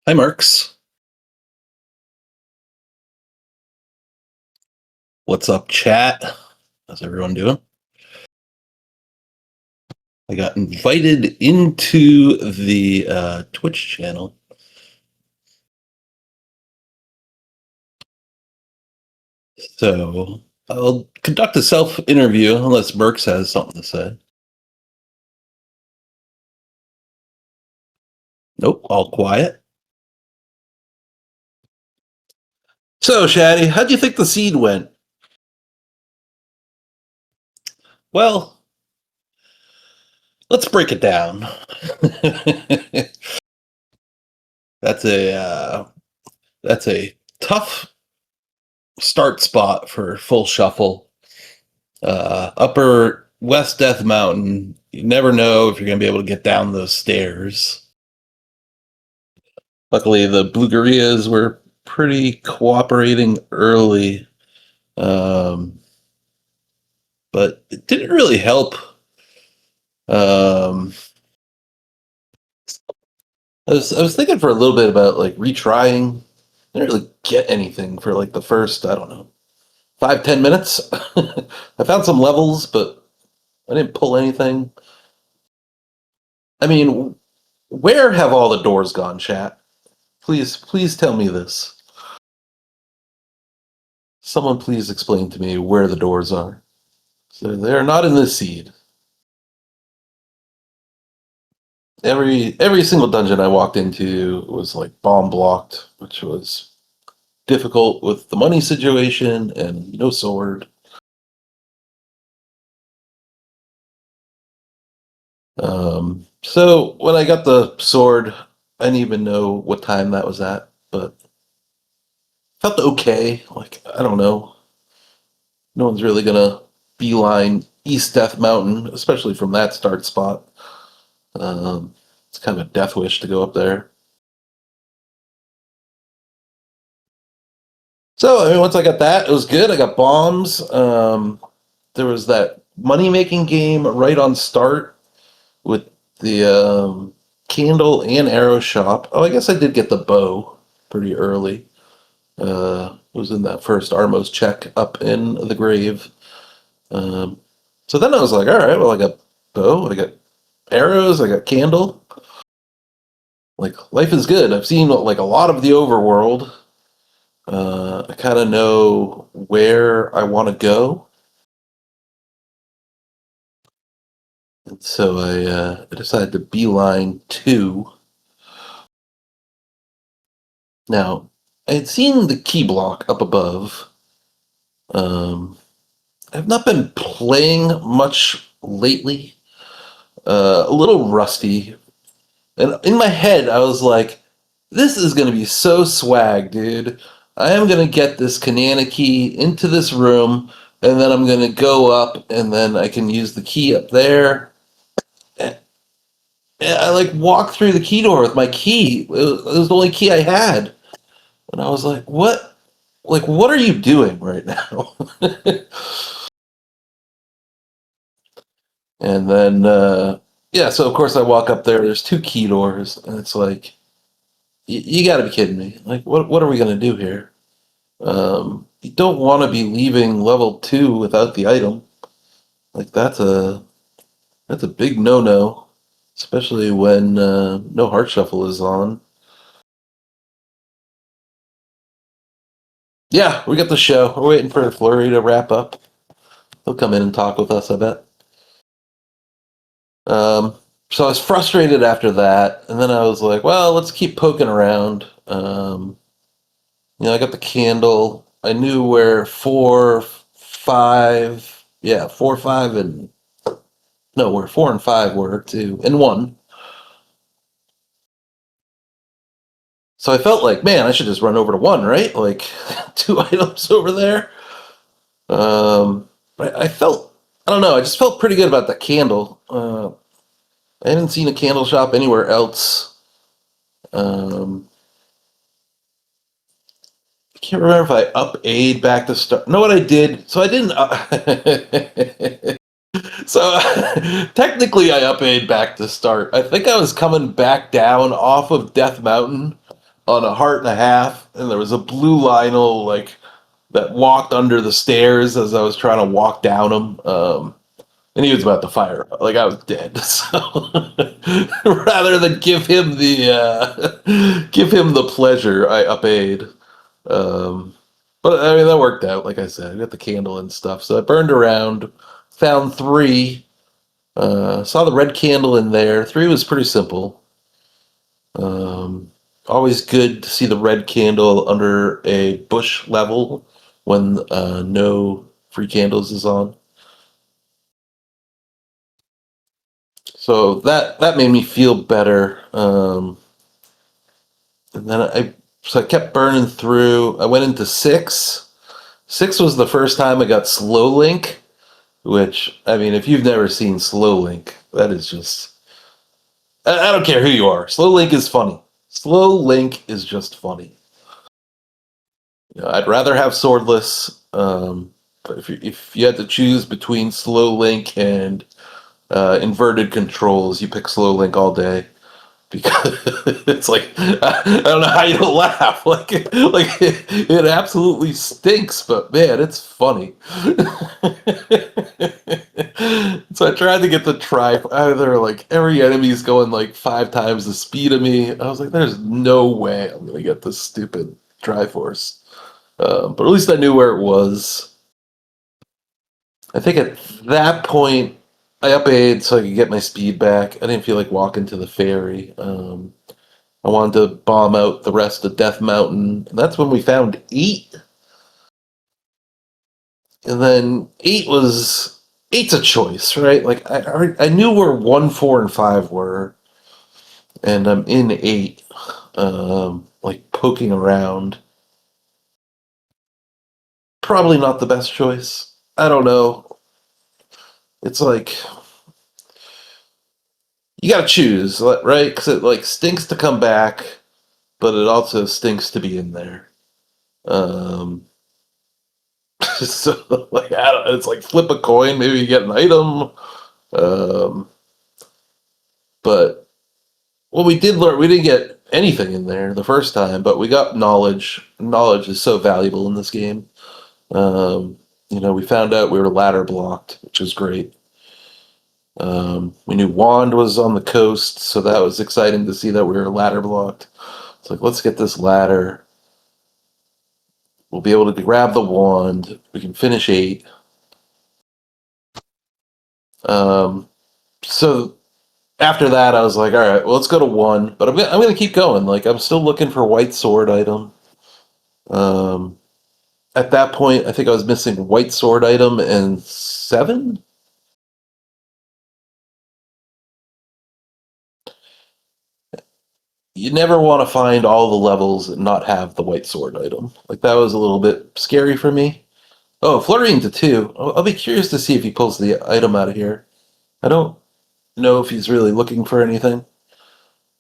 Hi, Marks. What's up, chat? How's everyone doing? I got invited into the Twitch channel. So I'll conduct a self-interview unless Merks has something to say. Nope, all quiet. So, Shatty, how do you think the seed went? Well, let's break it down. That's a tough start spot for full shuffle. Upper West Death Mountain. You never know if you're going to be able to get down those stairs. Luckily, the Blugarias were pretty cooperating early. but it didn't really help. Um, I was thinking for a little bit about like retrying. Didn't really get anything for like the first, I don't know, 5-10 minutes. I found some levels, but I didn't pull anything. I mean, where have all the doors gone, chat? Please tell me this. Someone please explain to me where the doors are. So they're not in this seed. Every single dungeon I walked into was like bomb blocked, which was difficult with the money situation and no sword. So when I got the sword, I didn't even know what time that was at, but felt okay. Like, I don't know. No one's really gonna beeline East Death Mountain, especially from that start spot. It's kind of a death wish to go up there. So, I mean, once I got that, it was good. I got bombs. There was that money making game right on start with the candle and arrow shop. Oh, I guess I did get the bow pretty early. It was in that first Armos check up in the grave. Um, so then I was like, all right, well, I got bow, I got arrows, I got candle. Like, life is good. I've seen like a lot of the overworld. I kind of know where I want to go. And so I decided to beeline 2. Now, I had seen the key block up above. Um, I've not been playing much lately. A little rusty. And in my head, I was like, this is going to be so swag, dude. I am going to get this Kanana key into this room, and then I'm going to go up, and then I can use the key up there. And I like walked through the key door with my key. It was the only key I had. And I was like, what? Like, what are you doing right now? And then, yeah, so of course I walk up there. There's 2 key doors, and it's like, you got to be kidding me. Like, what are we going to do here? You don't want to be leaving level 2 without the item. Like, that's a big no-no, especially when no heart shuffle is on. Yeah, we got the show. We're waiting for Fleury to wrap up. He'll come in and talk with us, I bet. Um, so I was frustrated after that, and then I was like, well, let's keep poking around. I got the candle. I knew where 4, 5, yeah, 4, 5, and no, where 4 and 5 were too, and 1. So I felt like, man, I should just run over to 1, right? Like 2 items over there. I felt, I don't know, I just felt pretty good about that candle. I haven't seen a candle shop anywhere else. Um, I can't remember if I up aid back to start. No, what I did. So I didn't. So technically, I up aid back to start. I think I was coming back down off of Death Mountain on a heart and a half, and there was a blue Lionel like that walked under the stairs as I was trying to walk down them. And he was about to fire. Like I was dead. So rather than give him the pleasure, I up aid. Um, but I mean that worked out. Like I said, I got the candle and stuff. So I burned around, found 3. Saw the red candle in there. 3 was pretty simple. Always good to see the red candle under a bush level when no free candles is on. So that made me feel better. And then I kept burning through. I went into 6. 6 was the first time I got slow link, which I mean, if you've never seen slow link, that is just I don't care who you are. Slow link is funny. Slow link is just funny. I'd rather have swordless. But if you had to choose between slow link and inverted controls, you pick slow link all day because it's like I don't know how you don't laugh. It absolutely stinks, but man, it's funny. So I tried to get the try either like every enemy's going like 5 times the speed of me. I was like, there's no way I'm gonna get this stupid Triforce. But at least I knew where it was. I think at that point I up aid so I could get my speed back. I didn't feel like walking to the ferry. I wanted to bomb out the rest of Death Mountain. And that's when we found 8. And then 8's a choice, right? Like I knew where 1, 4, and 5 were, and I'm in 8, like poking around. Probably not the best choice. I don't know. It's like you gotta choose, right? Because it like stinks to come back, but it also stinks to be in there. Um, so like I don't, it's like flip a coin. Maybe you get an item. Um, but well, we did learn. We didn't get anything in there the first time, but we got knowledge. Knowledge is so valuable in this game. Um, we found out we were ladder blocked, which was great. We knew Wand was on the coast, so that was exciting to see that we were ladder blocked. It's like, let's get this ladder. We'll be able to grab the wand. We can finish 8. Um, so after that, I was like, all right, well, let's go to 1. But I'm gonna keep going. Like, I'm still looking for white sword item. Um, at that point, I think I was missing white sword item and 7. You never want to find all the levels and not have the white sword item. Like that was a little bit scary for me. Oh, Fleury into 2. I'll be curious to see if he pulls the item out of here. I don't know if he's really looking for anything.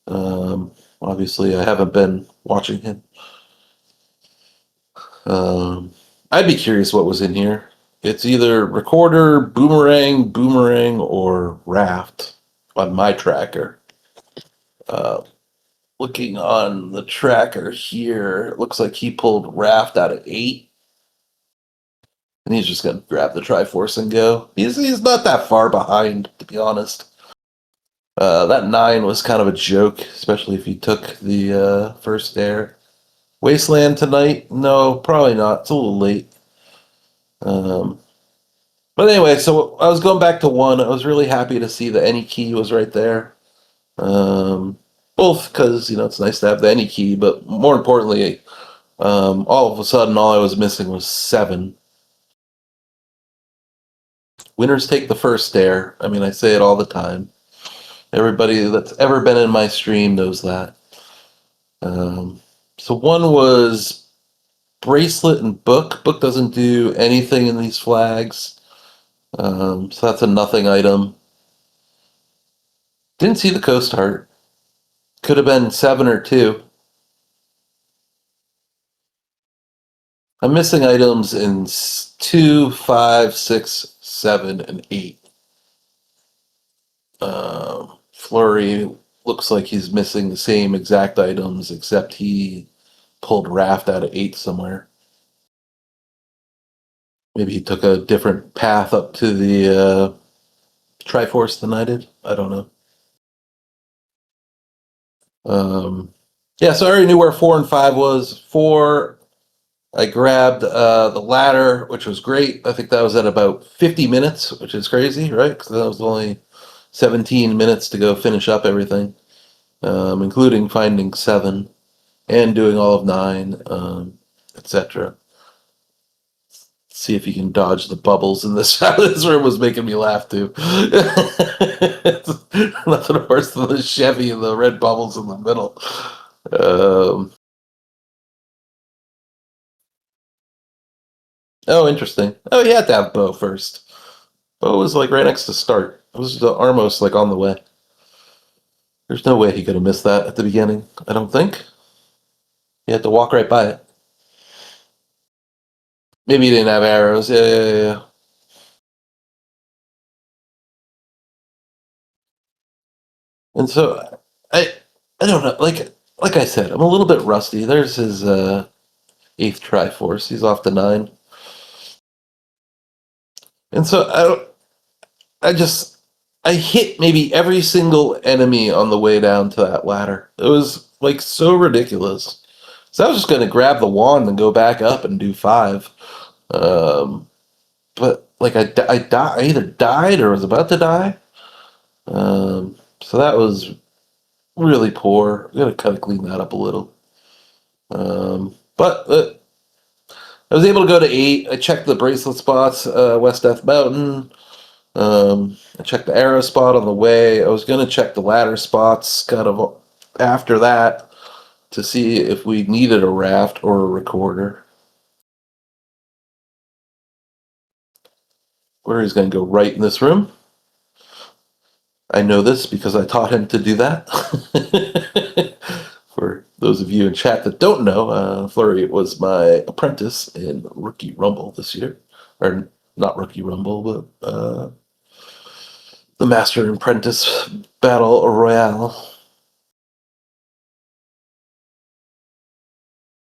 Obviously, I haven't been watching him. Um, I'd be curious what was in here. It's either recorder, boomerang, or raft on my tracker. Uh, Looking on the tracker here, it looks like he pulled raft out of 8. And he's just gonna grab the Triforce and go. He's not that far behind, to be honest. That 9 was kind of a joke, especially if he took the first air. Wasteland tonight? No, probably not. It's a little late. Um, but anyway, so I was going back to 1. I was really happy to see the any key was right there. Both because it's nice to have the any key, but more importantly, all of a sudden, all I was missing was 7. Winners take the first stare. I mean, I say it all the time. Everybody that's ever been in my stream knows that. Um, so 1 was bracelet and book. Book doesn't do anything in these flags. So that's a nothing item. Didn't see the coast heart. Could have been 7 or 2. I'm missing items in 2, 5, 6, 7, and 8. Flurry looks like he's missing the same exact items, except he pulled raft out of 8 somewhere. Maybe he took a different path up to the Triforce than I did. I don't know. Yeah, so I already knew where 4 and 5 was. 4, I grabbed the ladder, which was great. I think that was at about 50 minutes, which is crazy, right? Because that was only 17 minutes to go finish up everything, including finding 7 and doing all of 9, etc. See if you can dodge the bubbles in this. This room was making me laugh too. Nothing worse than the Chevy and the red bubbles in the middle. Oh, interesting. Oh, he had to have Bo first. Bo was like right next to start. It was the Armos like on the way. There's no way he could have missed that at the beginning. I don't think. He had to walk right by it. Maybe he didn't have arrows. Yeah, yeah, yeah. And so I I don't know. Like I said, I'm a little bit rusty. There's his eighth Triforce. He's off to 9. And so I just I hit maybe every single enemy on the way down to that ladder. It was like so ridiculous. So I was just gonna grab the wand and go back up and do 5. Um, but like I either died or was about to die. So that was really poor. We gotta kind of clean that up a little. But I was able to go to 8. I checked the bracelet spots, West Death Mountain. I checked the arrow spot on the way. I was going to check the ladder spots kind of after that to see if we needed a raft or a recorder. Where he's going to go right in this room. I know this because I taught him to do that. For those of you in chat that don't know, Fleury was my apprentice in Rookie Rumble this year. Or not Rookie Rumble, but the Master and Apprentice Battle Royale.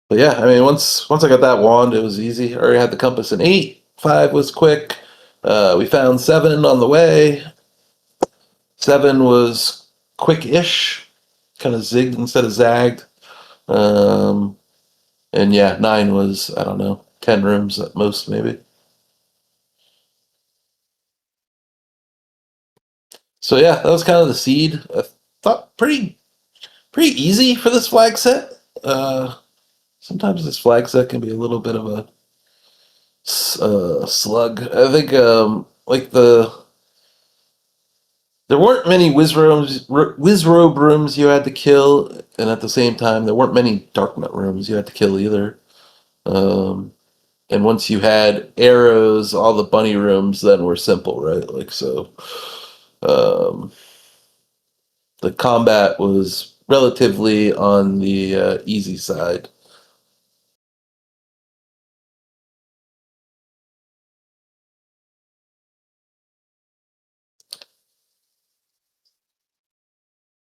But yeah, I mean, once I got that wand, it was easy. I already had the compass in 8. 5 was quick. We found 7 on the way. 7 was quick-ish, kind of zigged instead of zagged. Um, and yeah, 9 was, I don't know, 10 rooms at most, maybe. So yeah, that was kind of the seed. I thought pretty easy for this flag set. Sometimes this flag set can be a little bit of a slug. I think like there weren't many Wizrobe rooms you had to kill, and at the same time, there weren't many Darknut rooms you had to kill either. Um, and once you had arrows, all the bunny rooms then were simple, right? Like so, um, the combat was relatively on the easy side.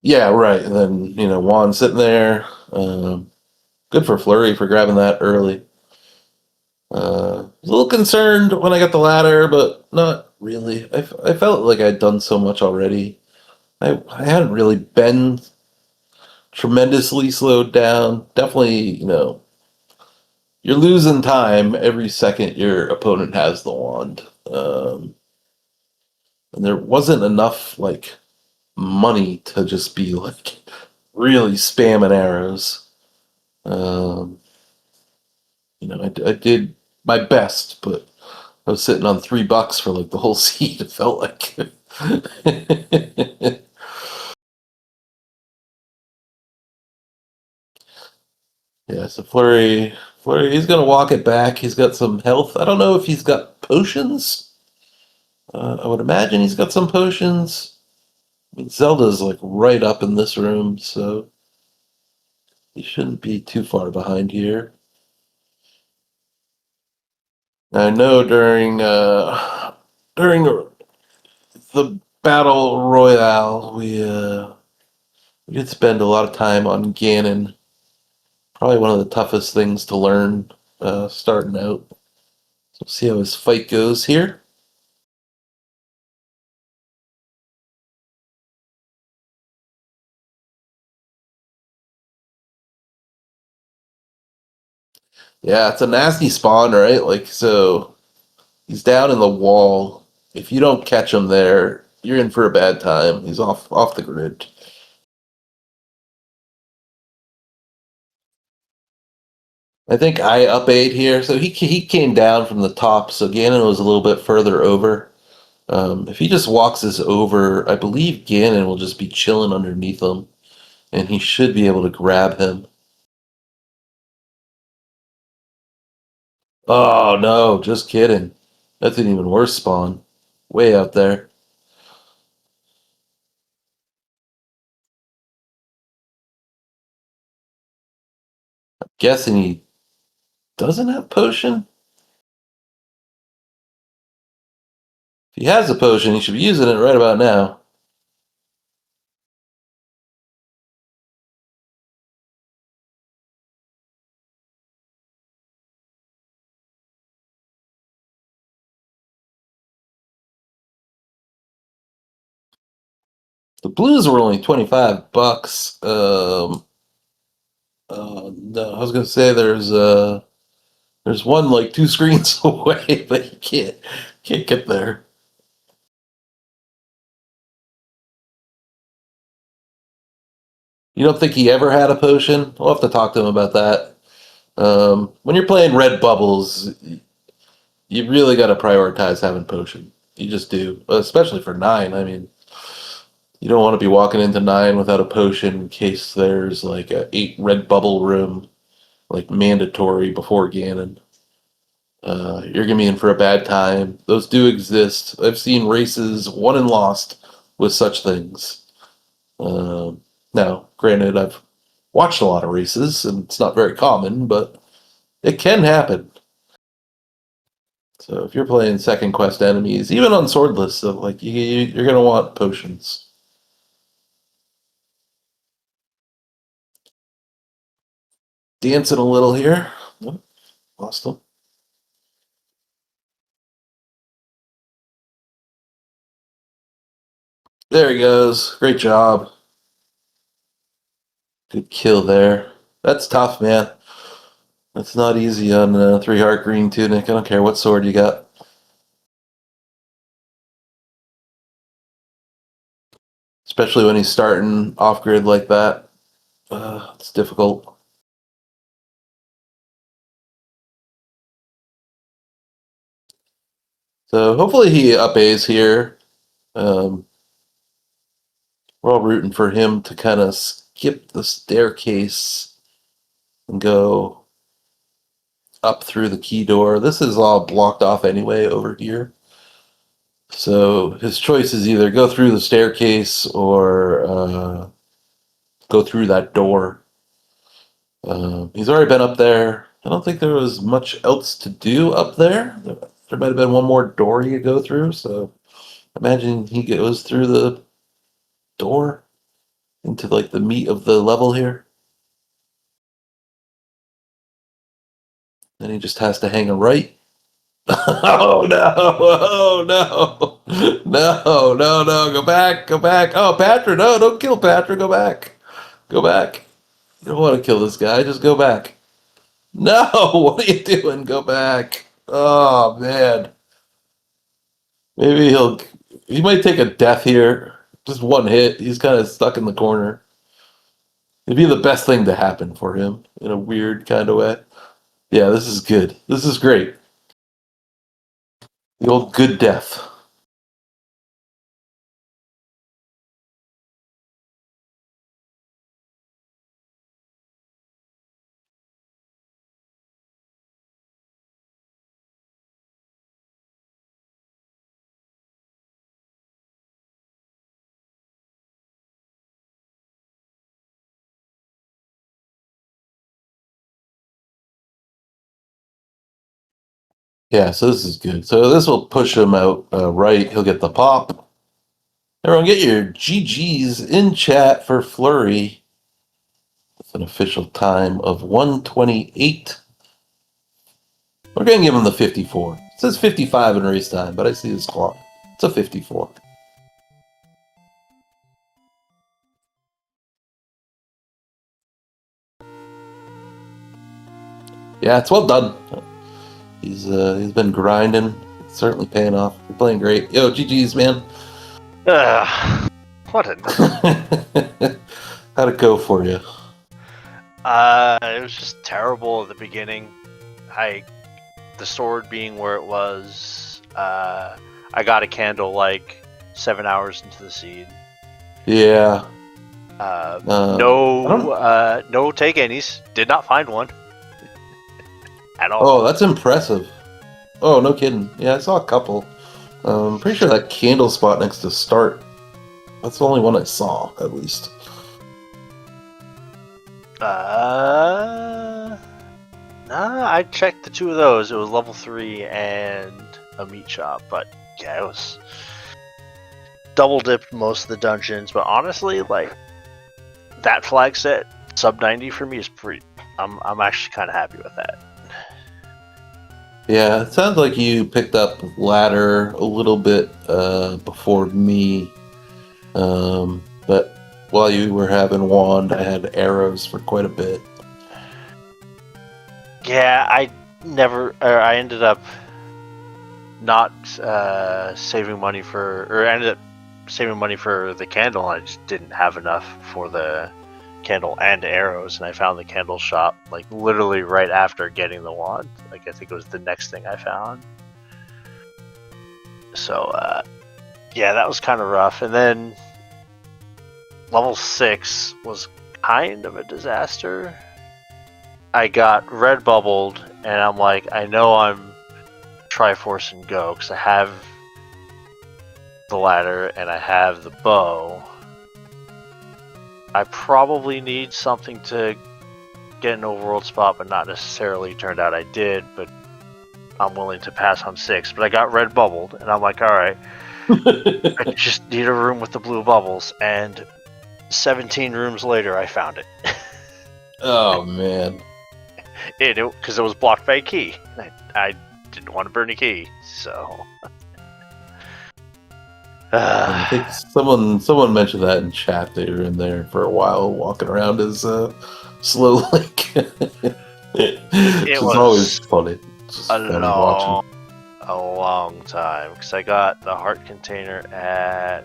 Yeah, right. And then Juan sitting there. Good for Flurry for grabbing that early. Was a little concerned when I got the ladder, but not really. I felt like I'd done so much already. I hadn't really been tremendously slowed down. Definitely, you're losing time every second your opponent has the wand. And there wasn't enough, like, money to just be, like, really spamming arrows. Um, I did my best, but I was sitting on $3 for like the whole seat. It felt like. Yeah, so Flurry, he's gonna walk it back. He's got some health. I don't know if he's got potions. I would imagine he's got some potions. I mean, Zelda's like right up in this room, so he shouldn't be too far behind here. I know during the battle royale, we did spend a lot of time on Ganon. Probably one of the toughest things to learn starting out. So see how his fight goes here. Yeah, it's a nasty spawn, right? Like, so he's down in the wall. If you don't catch him there, you're in for a bad time. He's off the grid. I think I up 8 here, so he came down from the top, so Ganon was a little bit further over. If he just walks this over, I believe Ganon will just be chilling underneath him, and he should be able to grab him. Oh no, just kidding. That's an even worse spawn. Way out there. Guessing he doesn't have potion? he has a potion, he should be using it right about now. The blues were only $25. No, I was gonna say there's one like 2 screens away, but you can't get there. You don't think he ever had a potion? We'll have to talk to him about that. When you're playing red bubbles, you really got to prioritize having potion. You just do, especially for 9. I mean, you don't want to be walking into 9 without a potion in case there's like a 8 red bubble room, like mandatory before Ganon. You're gonna be in for a bad time. Those do exist. I've seen races won and lost with such things. Now, granted, I've watched a lot of races, and it's not very common, but it can happen. So if you're playing second quest enemies, even on swordless, so like you're gonna want potions. Dancing a little here. Oh, lost him. There he goes. Great job. Good kill there. That's tough, man. That's not easy on 3 heart green tunic. I don't care what sword you got. Especially when he's starting off grid like that. It's difficult. So hopefully he up A's here. Um, we're all rooting for him to kind of skip the staircase and go up through the key door. This is all blocked off anyway over here. So his choice is either go through the staircase or go through that door. He's already been up there. I don't think there was much else to do up there. There might have been one more door he could go through. So imagine he goes through the door into like the meat of the level here. Then he just has to hang a right. Oh no! Oh no! No! No! No! Go back! Go back! Oh, Patrick! No! Don't kill Patrick! Go back! Go back! You don't want to kill this guy. Just go back. No! What are you doing? Go back! Oh man! Maybe he might take a death here. Just one hit. He's kind of stuck in the corner. It'd be the best thing to happen for him in a weird kind of way. Yeah, this is good. This is great. The old good death. Yeah, so this is good. So this will push him out right. He'll get the pop. Everyone, get your GGs in chat for Fleury. It's an official time of 1:28. We're going to give him the 54. It says 55 in race time, but I see his clock. It's a 54. Yeah, it's well done. He's been grinding. It's certainly paying off. You're playing great. Yo, GG's, man. What a... How'd it go for you? It was just terrible at the beginning. The sword being where it was. I got a candle like 7 hours into the seed. Yeah. No take any's. Did not find one. At all. Oh, that's impressive. Oh, no kidding. Yeah, I saw a couple. Pretty sure that candle spot next to start. That's the only one I saw, at least. Nah, I checked the 2 of those. It was level 3 and a meat shop, but Yeah, it was double dipped most of the dungeons, but honestly, like that flag set sub 90 for me is pretty. I'm actually kind of happy with that. Yeah, it sounds like you picked up ladder a little bit before me. But while you were having wand, I had arrows for quite a bit. Yeah, I ended up not saving money or I ended up saving money for the candle. I just didn't have enough for the candle and arrows, and I found the candle shop like literally right after getting the wand. Like I think it was the next thing I found. So yeah, that was kind of rough. And then level 6 was kind of a disaster. I got red bubbled, and I'm like, I know I'm Triforce and go because I have the ladder and I have the bow. I probably need something to get an overworld spot, but not necessarily. Turned out I did, but I'm willing to pass on 6. But I got red bubbled, and I'm like, all right, I just need a room with the blue bubbles. And 17 rooms later, I found it. Oh man! Because it was blocked by a key. I didn't want to burn a key, so. I think someone mentioned that in chat. They were in there for a while, walking around as Slow Link. It was always funny. Just funny watching. A long time, because I got the heart container at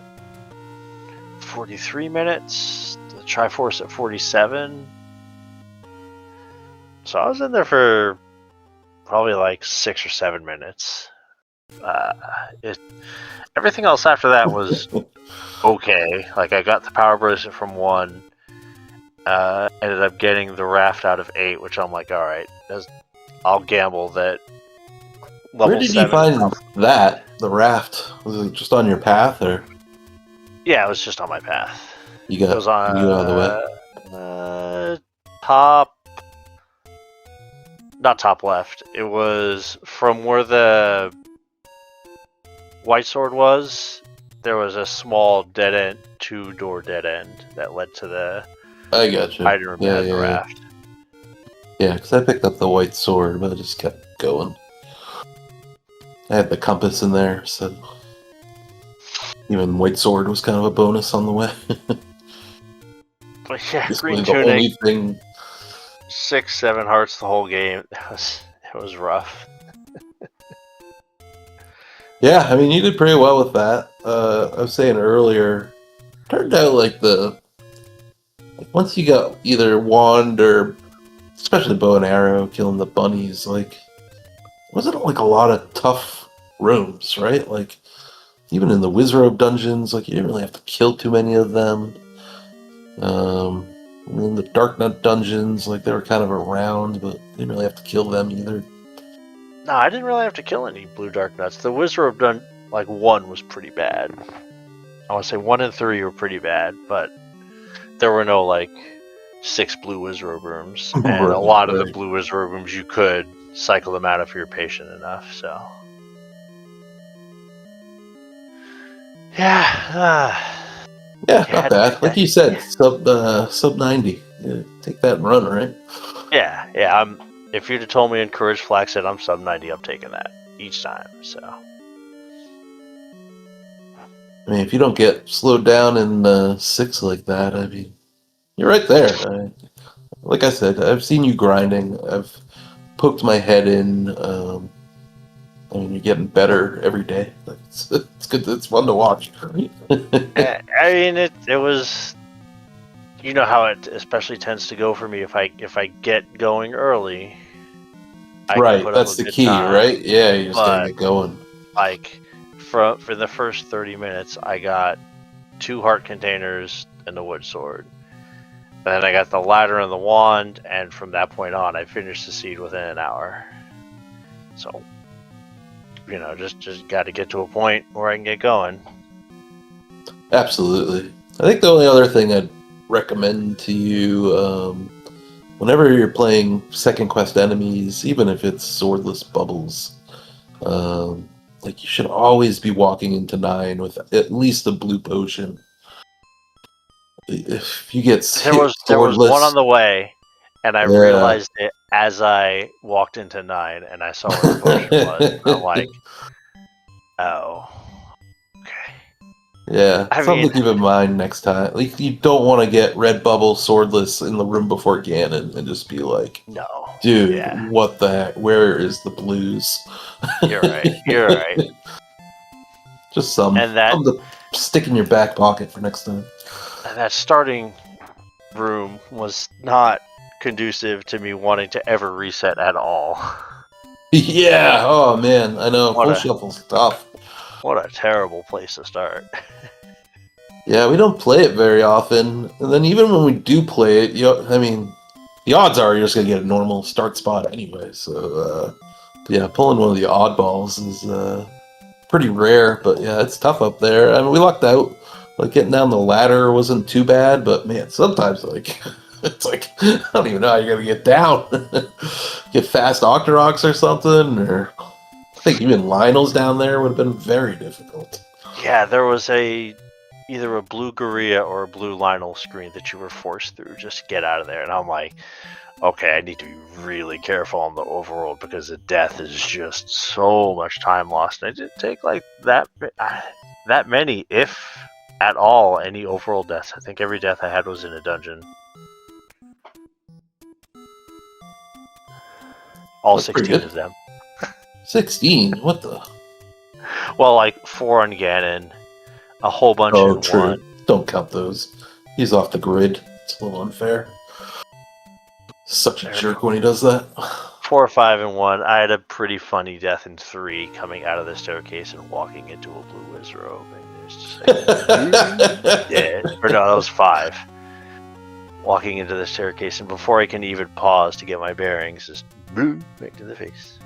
43 minutes, the Triforce at 47. So I was in there for probably like 6 or 7 minutes. Everything else after that was okay. Like I got the power bracelet from 1. Ended up getting the raft out of 8, which I'm like, all right, I'll gamble that. Where did you find that? The raft? Was it just on your path, or? Yeah, it was just on my path. It was on you out of the way. Top, not top left. It was from where the white sword was. There was a small dead end, 2-door dead end that led to the. I got you. Hiding room the raft. Yeah, because I picked up the white sword, but I just kept going. I had the compass in there, so even white sword was kind of a bonus on the way. But yeah, Basically green the tunic. only thing. 6, 7 hearts the whole game. It was rough. Yeah, I mean, you did pretty well with that. I was saying earlier, turned out like once you got either wand or especially bow and arrow, killing the bunnies, like wasn't like a lot of tough rooms, right? Like even in the Wizrobe dungeons, like you didn't really have to kill too many of them. In the Dark Nut dungeons, like they were kind of around, but you didn't really have to kill them either. No, I didn't really have to kill any blue dark nuts. The Wizrobe done like 1 was pretty bad. I want to say 1 and 3 were pretty bad, but there were no like 6 blue Wizrobe rooms, and a lot of the blue Wizrobe rooms you could cycle them out if you were patient enough. So yeah, not bad. Like you said, sub 90. Yeah, take that and run, right? Yeah. If you'd have told me in Courage Flag said I'm sub 90, I'm taking that each time. So I mean, if you don't get slowed down in 6 like that, I mean, you're right there. Like I said, I've seen you grinding. I've poked my head in. I mean, you're getting better every day. It's good. It's fun to watch. I mean, it was. You know how it especially tends to go for me if I get going early. Right, that's the key, right? Yeah, you just gotta get going. Like for the first 30 minutes, I got 2 heart containers and the wood sword. And then I got the ladder and the wand, and from that point on, I finished the seed within an hour. So, just got to get to a point where I can get going. Absolutely. I think the only other thing I'd recommend to you, whenever you're playing second quest enemies, even if it's swordless bubbles, Like you should always be walking into 9 with at least a blue potion. If you get hit There was one on swordless, the way, and I yeah. realized it as I walked into 9, and I saw where the potion was. I'm like, oh, okay. Yeah, I something mean, to keep in mind next time. Like, you don't want to get red bubble swordless in the room before Ganon and just be like, no, dude, yeah, what the heck? Where is the blues? you're right. You're right. Just some And that something to stick in your back pocket for next time. starting room was not conducive to me wanting to ever reset at all. Yeah, oh man, I know. What Full a shuffle's tough. what a terrible place to start. Yeah, we don't play it very often. And then even when we do play it, I mean, the odds are you're just going to get a normal start spot anyway. So, yeah, pulling one of the oddballs is pretty rare, but yeah, it's tough up there. I mean, we lucked out. Like getting down the ladder wasn't too bad, but man, sometimes like it's like I don't even know how you're gonna get down. Get fast Octoroks or something, or I think even Lionel's down there would have been very difficult. Yeah, there was either a blue Gorilla or a blue Lionel screen that you were forced through just to get out of there, and I'm like, okay, I need to be really careful on the overworld because the death is just so much time lost. And it didn't take like that many, if at all, any overworld deaths. I think every death I had was in a dungeon. All That's pretty 16 good. of them. 16? What the? Well, like 4 on Ganon, a whole bunch Oh, in true. 1. Don't count those. He's off the grid. It's a little unfair. Such a jerk when he does that. 4 or 5 in 1. I had a pretty funny death in 3, coming out of the staircase and walking into a blue Wizrobe. And it's just like, yeah. Or no, that was 5. Walking into the staircase, and before I can even pause to get my bearings, just boom, right to the face.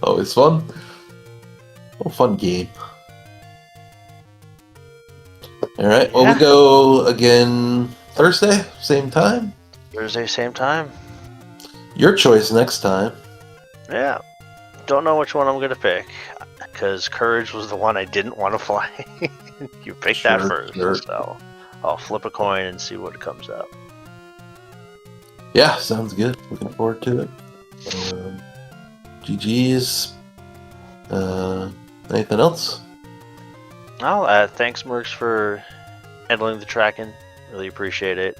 Always fun. Oh, fun game. Alright, well, we go again Thursday, same time. Thursday, same time. Your choice next time. Yeah. Don't know which one I'm going to pick, because Courage was the one I didn't want to fly. You picked that first, so I'll flip a coin and see what comes up. Yeah, sounds good. Looking forward to it. GG's. Anything else? Oh, thanks, Mercs, for handling the tracking. Really appreciate it.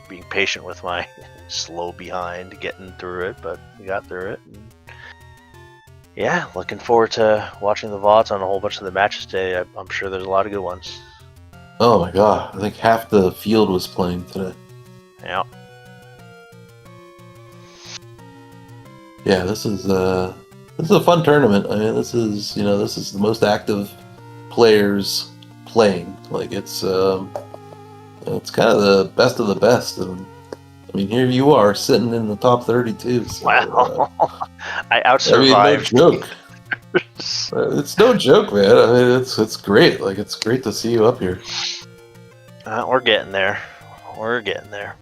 Being patient with my slow behind getting through it, but we got through it. And yeah, looking forward to watching the VODs on a whole bunch of the matches today. I'm sure there's a lot of good ones. Oh my god, I think half the field was playing today. Yeah. Yeah, this is a fun tournament. I mean, this is the most active players playing. Like it's kind of the best of the best. And I mean, here you are sitting in the top 32. So, Wow. I outsurvived. I mean, no joke. It's no joke, man. I mean, it's great. Like, it's great to see you up here. We're getting there. We're getting there.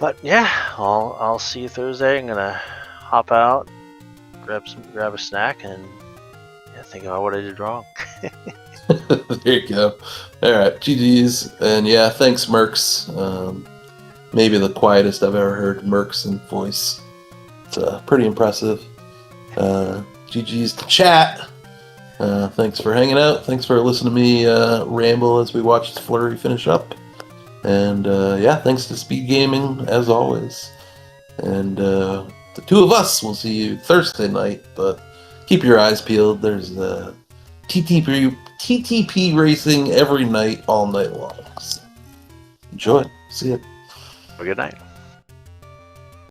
But yeah, I'll see you Thursday. I'm gonna hop out, grab a snack, and think about what I did wrong. There you go. All right, GG's, and yeah, thanks, Mercs. Maybe the quietest I've ever heard Mercs in voice. It's pretty impressive. GG's to chat. Thanks for hanging out. Thanks for listening to me ramble as we watch Fleury finish up. And yeah, thanks to Speed Gaming as always. And the two of us will see you Thursday night, but keep your eyes peeled. There's TTP racing every night, all night long. So enjoy. See ya. Have a good night.